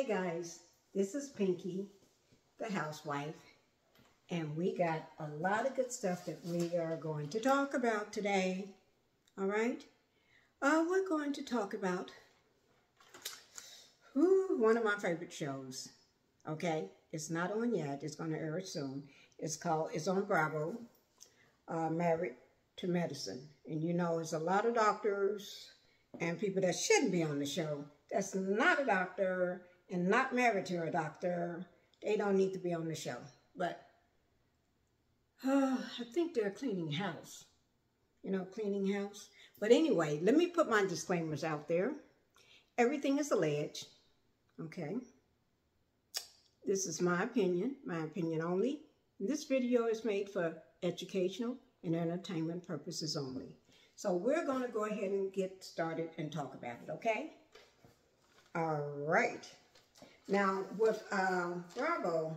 Hey guys, this is Pinkie the Housewife, and we got a lot of good stuff that we are going to talk about today. All right? We're going to talk about one of my favorite shows. Okay? It's not on yet. It's going to air soon. It's on Bravo, Married to Medicine. And you know, there's a lot of doctors and people that shouldn't be on the show. That's not a doctor and not married to a doctor. They don't need to be on the show. But I think they're cleaning house. You know, cleaning house. But anyway, let me put my disclaimers out there. Everything is alleged. Okay? This is my opinion only. This video is made for educational and entertainment purposes only. So we're going to go ahead and get started and talk about it, okay? All right. Now, with Bravo,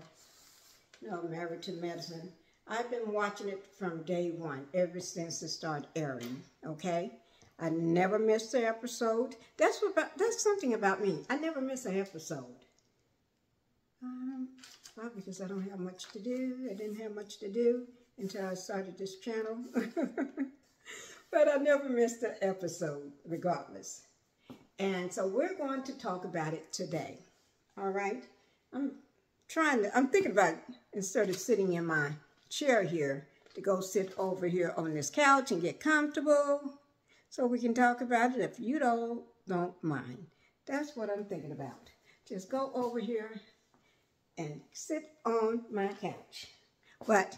you know, Married to Medicine, I've been watching it from day one, ever since it started airing, okay? I never missed an episode. That's something about me. I never miss an episode. Probably because I don't have much to do. I didn't have much to do until I started this channel. But I never missed an episode, regardless. And so we're going to talk about it today. All right? I'm thinking about, instead of sitting in my chair here, to go sit over here on this couch and get comfortable so we can talk about it if you don't mind. That's what I'm thinking about. Just go over here and sit on my couch. But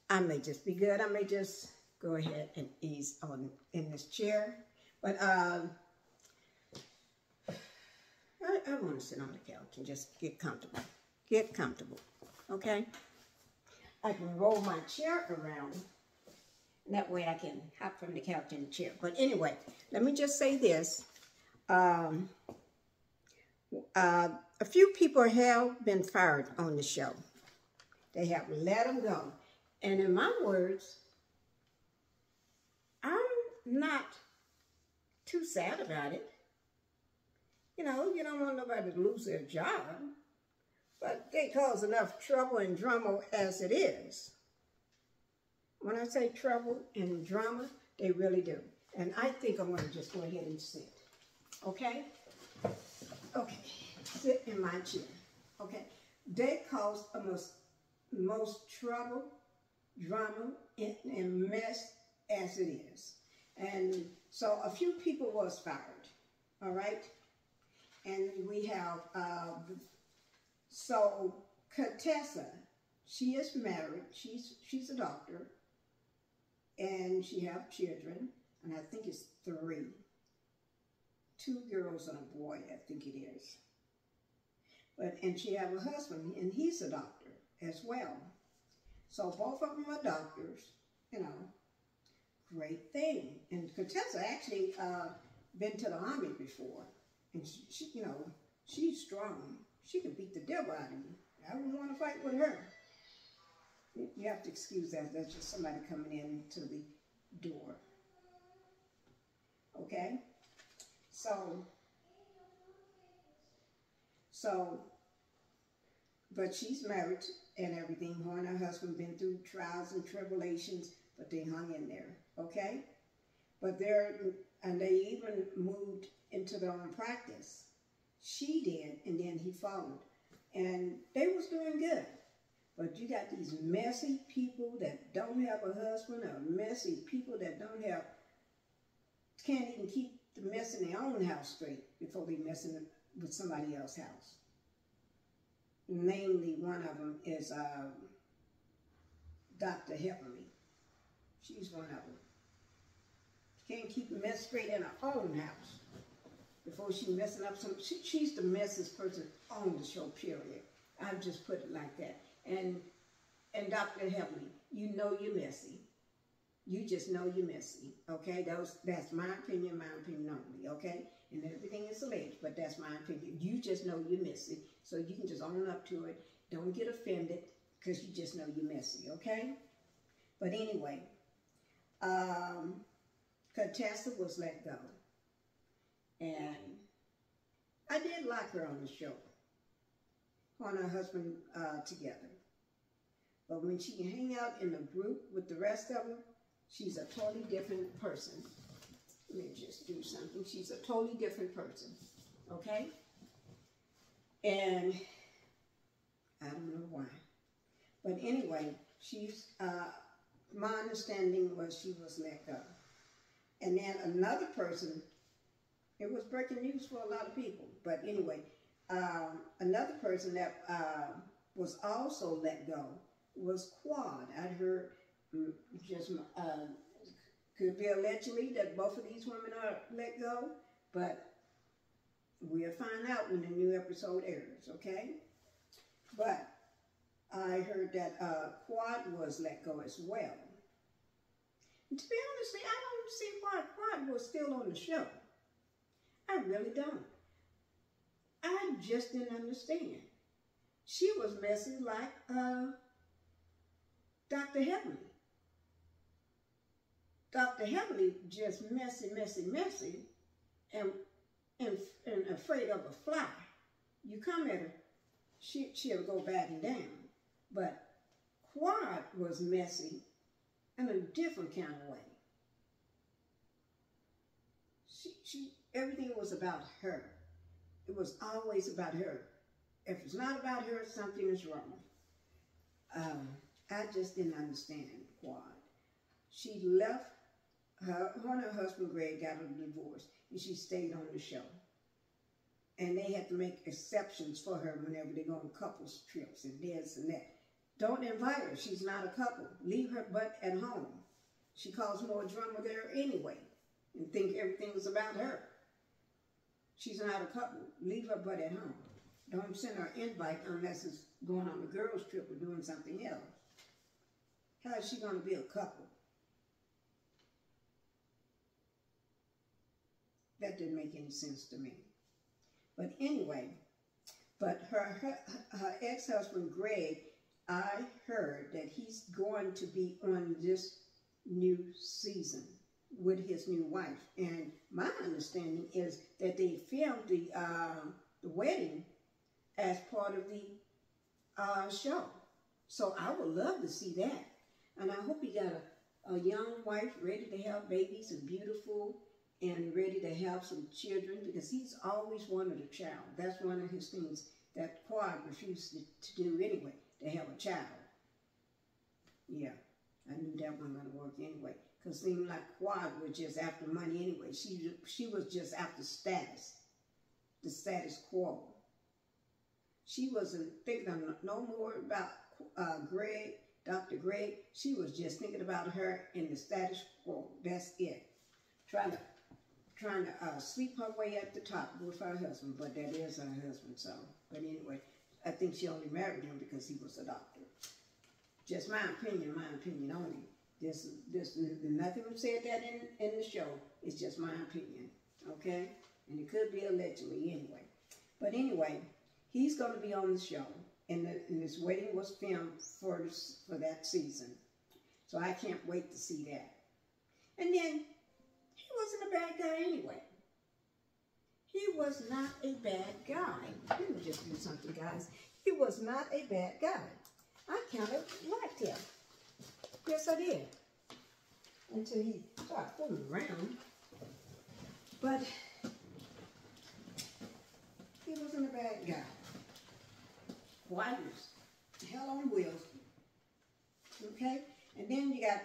I may just be good. I may just go ahead and ease on in this chair. But I want to sit on the couch and just get comfortable. Get comfortable, okay? I can roll my chair around, and that way I can hop from the couch in the chair. But anyway, let me just say this. A few people have been fired on the show. They have let them go. And in my words, I'm not too sad about it. You know, you don't want nobody to lose their job, but they cause enough trouble and drama as it is. When I say trouble and drama, they really do. And I think I'm going to just go ahead and sit. Okay? Okay. Sit in my chair. Okay? They cause the most trouble, drama, and mess as it is. And so a few people was fired. All right? And we have, so Contessa, she is married. She's a doctor. And she have children. And I think it's 3. 2 girls and a boy, I think it is. And she have a husband, and he's a doctor as well. So both of them are doctors, you know. Great thing. And Contessa actually been to the army before. And she, you know, she's strong. She can beat the devil out of you. I wouldn't want to fight with her. You have to excuse that. That's just somebody coming in to the door. Okay? But she's married and everything. Her and her husband been through trials and tribulations, but they hung in there. Okay? But they even moved into their own practice. She did, and then he followed. And they was doing good. But you got these messy people that don't have a husband, or messy people that can't even keep the mess in their own house straight before they messing with somebody else's house. Namely, one of them is Dr. Heavenly. She's one of them. She can't keep the mess straight in her own house before she messing up some. She's the messiest person on the show, period. I'll just put it like that. And Dr. Heavenly, you know you're messy. You just know you're messy, okay? That's my opinion only, okay? And everything is alleged, but that's my opinion. You just know you're messy, so you can just own up to it. Don't get offended, because you just know you're messy, okay? But anyway, Contessa was let go. And I did like her on the show, her and her husband together. But when she can hang out in a group with the rest of them, she's a totally different person. Let me just do something. She's a totally different person, okay? And I don't know why. But anyway, my understanding was she was let go. And then another person, it was breaking news for a lot of people. But anyway, another person that was also let go was Quad. I'd heard just could be allegedly that both of these women are let go, but we'll find out when the new episode airs, okay? But I heard that Quad was let go as well. And to be honest, I don't see why Quad was still on the show. I really don't. I just didn't understand. She was messy like Dr. Heavenly. Dr. Heavenly just messy, and afraid of a fly. You come at her, she'll go batting down. But Quad was messy in a different kind of way. Everything was about her. It was always about her. If it's not about her, something is wrong. I just didn't understand Quad. She left, her and her husband Greg got a divorce, and she stayed on the show. And they had to make exceptions for her whenever they go on couples trips and this and that. Don't invite her. She's not a couple. Leave her butt at home. She caused more drama there anyway and think everything was about her. She's not a couple. Leave her butt at home. Don't send her an invite unless it's going on a girls' trip or doing something else. How is she going to be a couple? That didn't make any sense to me. But anyway, her ex-husband Greg, I heard that he's going to be on this new season with his new wife. And my understanding is that they filmed the wedding as part of the show. So I would love to see that. And I hope he got a young wife ready to have babies and beautiful and ready to have some children, because he's always wanted a child. That's one of his things that Quad refused to do anyway, to have a child. Yeah, I knew that wasn't going to work anyway, because it seemed like Quad was just after money anyway. She was just after status, the status quo. She wasn't thinking no more about Greg, Dr. Greg. She was just thinking about her in the status quo. That's it. Trying to sleep her way at the top with her husband, but that is her husband, so. But anyway, I think she only married him because he was a doctor. Just my opinion only. There's nothing said that in the show. It's just my opinion, okay? And it could be allegedly anyway. But anyway, he's going to be on the show, and this wedding was filmed for that season. So I can't wait to see that. And then, he wasn't a bad guy anyway. He was not a bad guy. Let me just do something, guys. He was not a bad guy. I kind of liked him. Yes, I did. Until he started fooling around. But he wasn't a bad guy. White was hell on wheels. Okay? And then you got,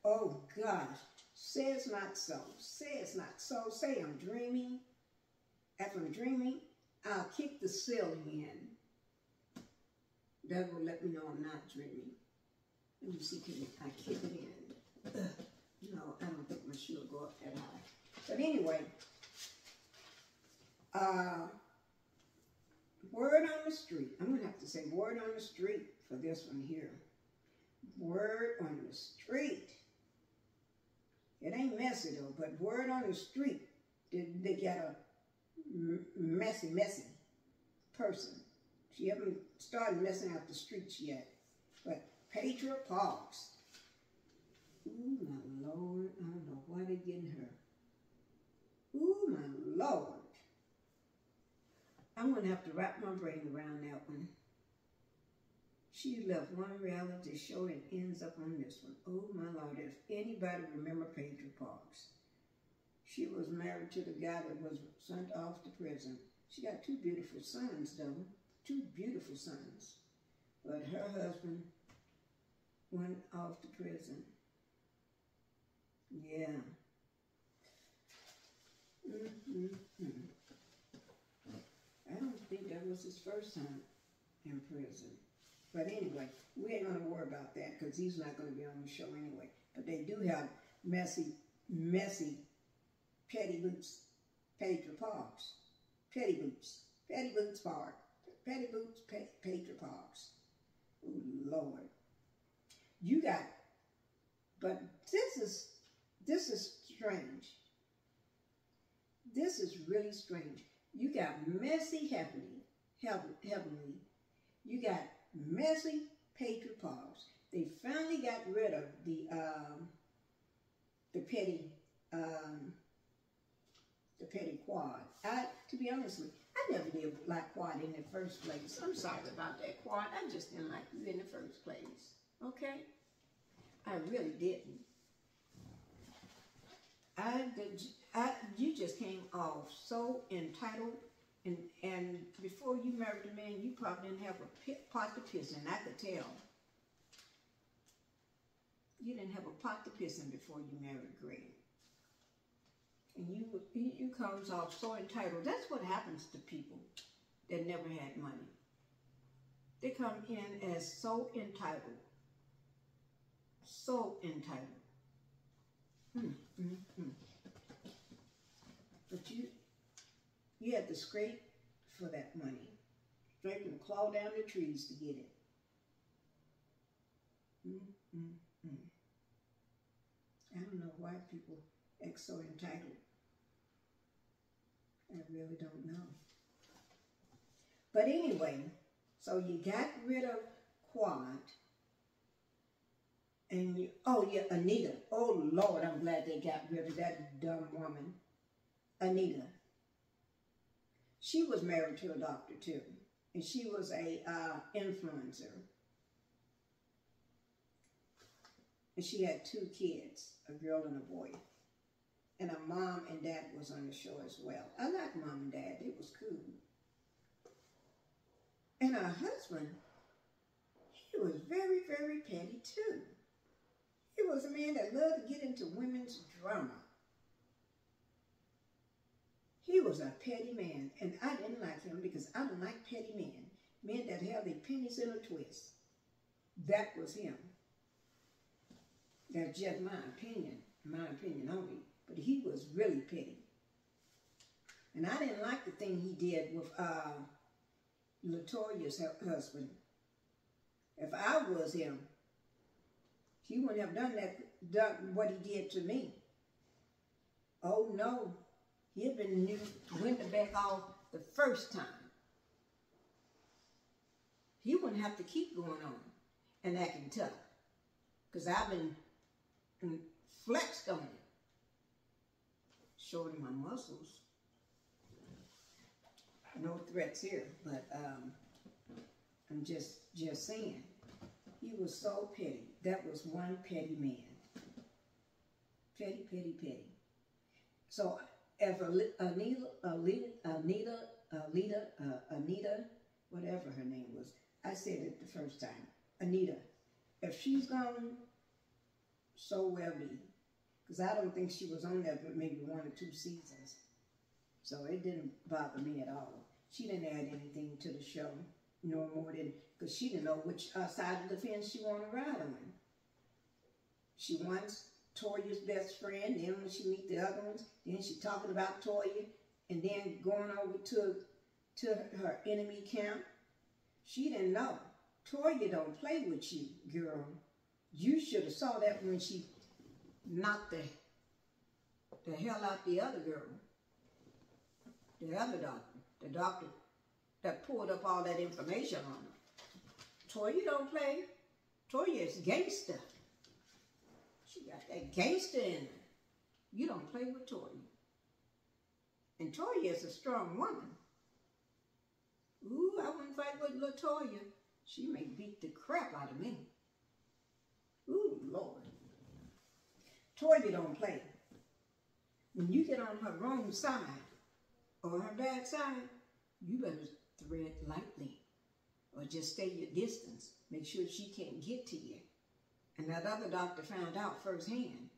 oh gosh, says not so. Says not so. Say I'm dreaming. After I'm dreaming, I'll kick the ceiling in. That will let me know I'm not dreaming. Let me see, can I kick it in? No, I don't think my shoe will go up that high. But anyway, word on the street. I'm going to have to say word on the street for this one here. Word on the street. It ain't messy though, but word on the street. They got a messy person. She haven't started messing out the streets yet. But Petra Parks. Ooh, my Lord. I don't know why they're getting her. Ooh, my Lord. I'm going to have to wrap my brain around that one. She left one reality show and ends up on this one. Oh my Lord, if anybody remember Pedro Parks. She was married to the guy that was sent off to prison. She got two beautiful sons though, two beautiful sons. But her husband went off to prison. Yeah. I don't think that was his first time in prison. But anyway, we ain't going to worry about that because he's not going to be on the show anyway. But they do have messy, petty boots, Pedro Parks. Petty boots Park. Petty boots, Pedro Parks. Oh, Lord. You got, but this is strange. This is really strange. You got messy heavenly. You got messy Pedro Parks. They finally got rid of the petty quad. To be honest with you, I never did like quad in the first place. I'm sorry about that, quad. I just didn't like you in the first place. Okay? I really didn't. You just came off so entitled, and before you married a man, you probably didn't have a pot to piss in. I could tell. You didn't have a pot to piss in before you married Greg. And you comes off so entitled. That's what happens to people that never had money. They come in as so entitled. So entitled. But you had to scrape for that money. Scrape and claw down the trees to get it. I don't know why people act so entitled. I really don't know. But anyway, so you got rid of Quad. And Anita. Oh, Lord, I'm glad they got rid of that dumb woman. Anita. She was married to a doctor, too. And she was a influencer. And she had 2 kids, a girl and a boy. And her mom and dad was on the show as well. I like mom and dad. It was cool. And her husband, he was very, very petty, too. He was a man that loved to get into women's drama. He was a petty man, and I didn't like him because I don't like petty men. Men that have their pennies in a twist. That was him. That's just my opinion only. But he was really petty. And I didn't like the thing he did with LaToya's husband. If I was him, he wouldn't have done what he did to me. Oh no, he'd been went the back off the first time. He wouldn't have to keep going on and acting tough. Because I've been flexed on it. Showing my muscles. No threats here, but I'm just saying. He was so petty. That was one petty man. Petty, petty, petty. So if Anita, whatever her name was, I said it the first time, Anita, if she's gone, so well be. Because I don't think she was on there but maybe 1 or 2 seasons. So it didn't bother me at all. She didn't add anything to the show, no more than, because she didn't know which side of the fence she wanted to ride on. She wants Toya's best friend, then when she meet the other ones, then she talking about Toya, and then going over to her enemy camp. She didn't know. Toya don't play with you, girl. You should have saw that when she knocked the hell out the other girl. The other doctor. The doctor that pulled up all that information on her. Toya don't play. Toya is gangster. She got that gangster in her. You don't play with Toya. And Toya is a strong woman. Ooh, I wouldn't fight with LaToya. She may beat the crap out of me. Ooh, Lord. Toya don't play. When you get on her wrong side or her bad side, you better tread lightly or just stay your distance. Make sure she can't get to you. And that other doctor found out firsthand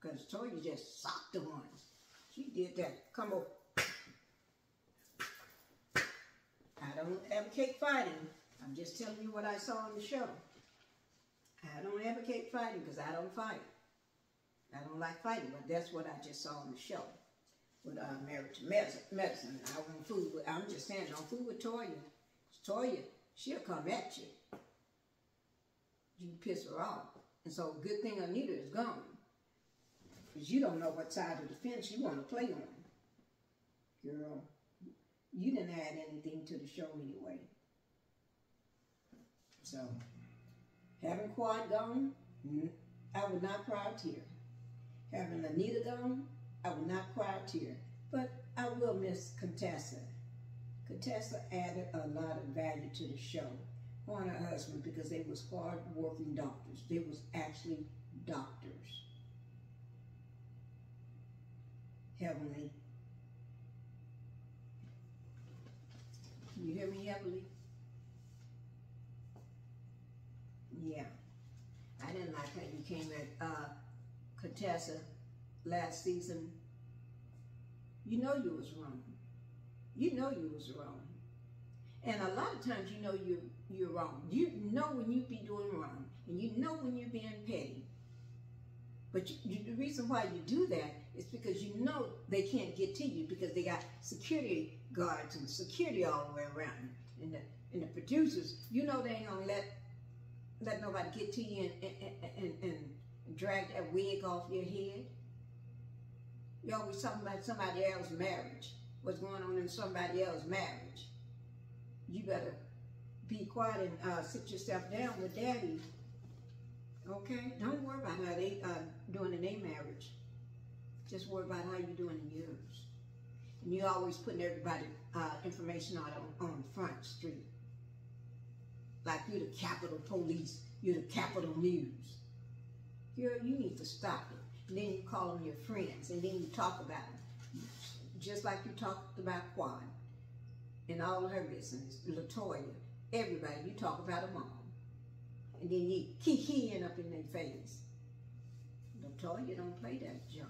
because Toya just socked the ones. She did that. Come on. I don't advocate fighting. I'm just telling you what I saw on the show. I don't advocate fighting because I don't fight. I don't like fighting, but that's what I just saw on the show. With Married to Medicine. I won't fool with, I'm just saying, don't fool with Toya. Toya, she'll come at you. You piss her off. And so good thing Anita is gone. Because you don't know what side of the fence you want to play on. Girl, you didn't add anything to the show anyway. So, having Quad gone, I would not cry a tear. Having Anita gone, I would not cry a tear. But I will miss Contessa. Contessa added a lot of value to the show. Her and her husband, because they was hard-working doctors. They was actually doctors. Heavenly. Can you hear me, Heavenly? Yeah. I didn't like how you came at Contessa last season. You know you was wrong. You know you was wrong. And a lot of times you know you're wrong. You know when you be doing wrong. And you know when you're being petty. But the reason why you do that is because you know they can't get to you because they got security guards and security all the way around. And the producers, you know they ain't gonna let nobody get to you and drag that wig off your head. You always talking about somebody else's marriage. What's going on in somebody else's marriage. You better be quiet and sit yourself down with Daddy. Okay? Don't worry about how they doing in their marriage. Just worry about how you're doing in yours. And you always putting everybody information out on Front Street. Like you're the Capitol Police. You're the Capitol News. Girl, you need to stop it. And then you call them your friends. And then you talk about them. Just like you talked about Quad. And all of her business. LaToya. Everybody. You talk about them all. And then you key-keying up in their face. LaToya don't play that junk.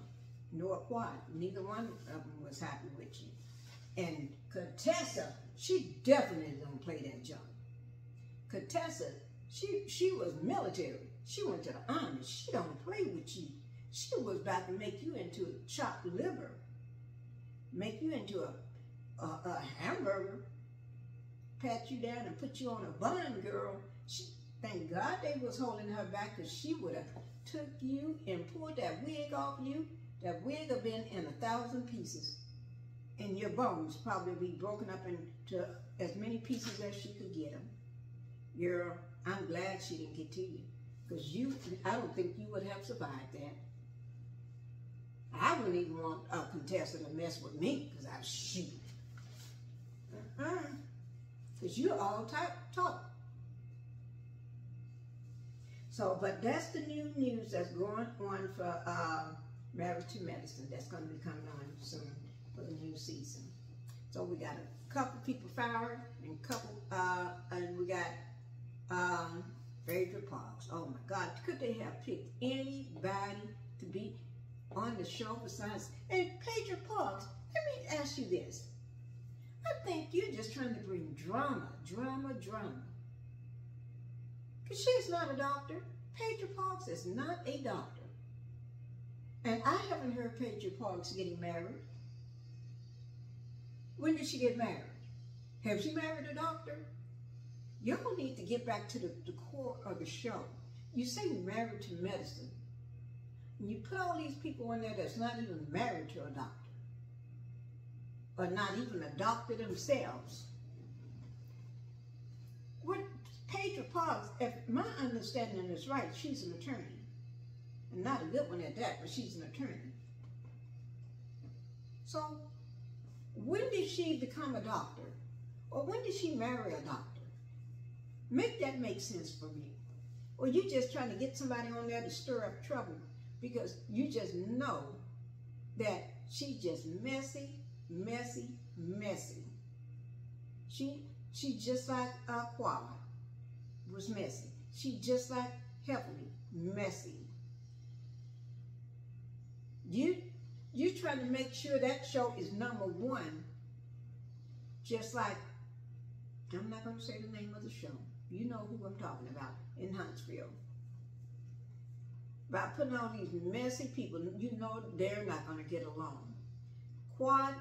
Nor Quad. Neither one of them was happy with you. And Contessa, she definitely don't play that junk. Contessa, she was military. She went to the army. She don't play with you. She was about to make you into a chopped liver. Make you into a hamburger. Pat you down and put you on a bun, girl. Thank God they was holding her back because she would have took you and pulled that wig off you. That wig have been in 1,000 pieces. And your bones probably be broken up into as many pieces as she could get them. Girl, I'm glad she didn't get to you. Because I don't think you would have survived that. I wouldn't even want a contestant to mess with me because I'd shoot. Because you're all talk. So, but that's the new news that's going on for Married to Medicine. That's going to be coming on soon for the new season. So we got a couple people fired and we got Phaedra Parks. Oh my God, could they have picked anybody to be on the show besides? And Phaedra Parks, let me ask you this. I think you're just trying to bring drama. Because she's not a doctor. Phaedra Parks is not a doctor. And I haven't heard Phaedra Parks getting married. When did she get married? Have she married a doctor? Y'all need to get back to the core of the show. You say Married to Medicine. And you put all these people in there that's not even married to a doctor. Or not even a doctor themselves. What Phaedra Parks, if my understanding is right, she's an attorney. And not a good one at that, but she's an attorney. So, when did she become a doctor? Or when did she marry a doctor? Make that make sense for me. Or you just trying to get somebody on there to stir up trouble because you just know that she's just messy, messy, messy. She just like Quad was messy. She just like Heavenly, messy. You trying to make sure that show is #1, just like, I'm not going to say the name of the show. You know who I'm talking about in Huntsville. By putting all these messy people, you know they're not going to get along. Quad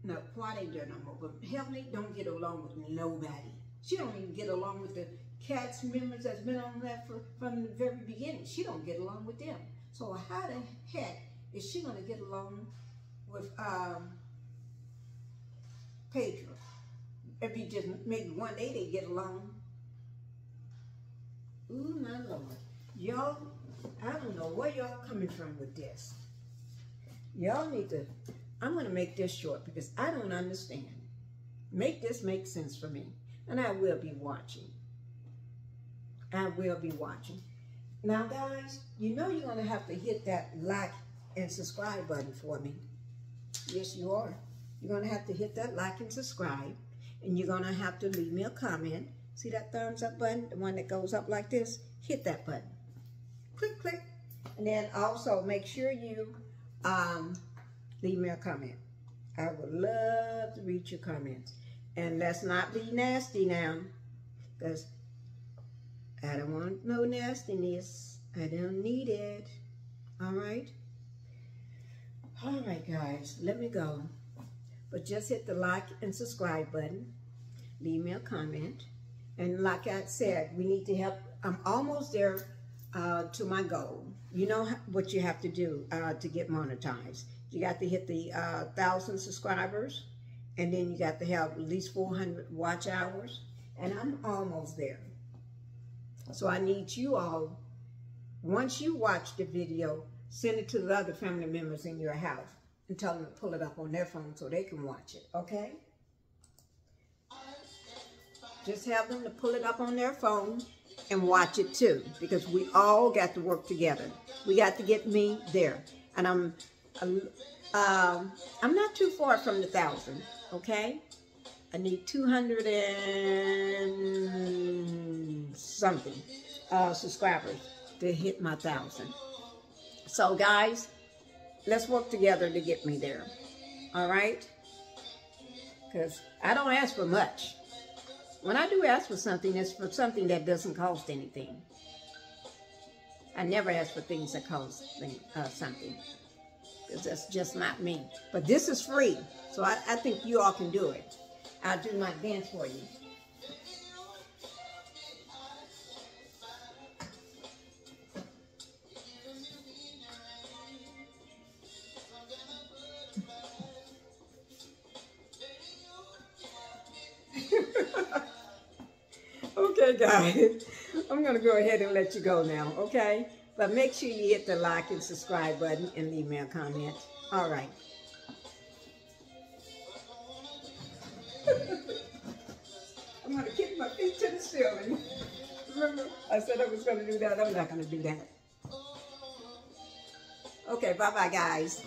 ain't there no more, but Heavenly don't get along with nobody. She don't even get along with the cast members that's been on that from the very beginning. She don't get along with them. So how the heck is she going to get along with Pedro? If you just maybe one day they get along. Ooh, my Lord. Y'all, I don't know where y'all coming from with this. Y'all need to, I'm going to make this short because I don't understand. Make this make sense for me. And I will be watching. I will be watching. Now, guys, you know you're going to have to hit that like and subscribe button for me. Yes, you are. You're going to have to hit that like and subscribe. And you're going to have to leave me a comment. See that thumbs up button? The one that goes up like this? Hit that button. Click, click. And then also make sure you leave me a comment. I would love to read your comments. And let's not be nasty now. Because I don't want no nastiness. I don't need it. All right? All right, guys. Let me go. But just hit the like and subscribe button. Leave me a comment. And like I said, we need to help. I'm almost there to my goal. You know what you have to do to get monetized. You got to hit the 1,000 subscribers. And then you got to have at least 400 watch hours. And I'm almost there. So I need you all, once you watch the video, send it to the other family members in your house and tell them to pull it up on their phone so they can watch it, okay? Just have them to pull it up on their phone and watch it too, because we all got to work together. We got to get me there. And I'm not too far from the 1,000, okay? I need 200 and something subscribers to hit my 1,000. So guys, let's work together to get me there. All right? Because I don't ask for much. When I do ask for something, it's for something that doesn't cost anything. I never ask for things that cost something. Because that's just not me. But this is free. So I think you all can do it. I'll do my dance for you. Okay, guys. I'm going to go ahead and let you go now, okay? But make sure you hit the like and subscribe button and leave me a comment. All right. I'm going to kick my feet to the ceiling. Remember, I said I was going to do that. I'm not going to do that. Okay, bye-bye, guys.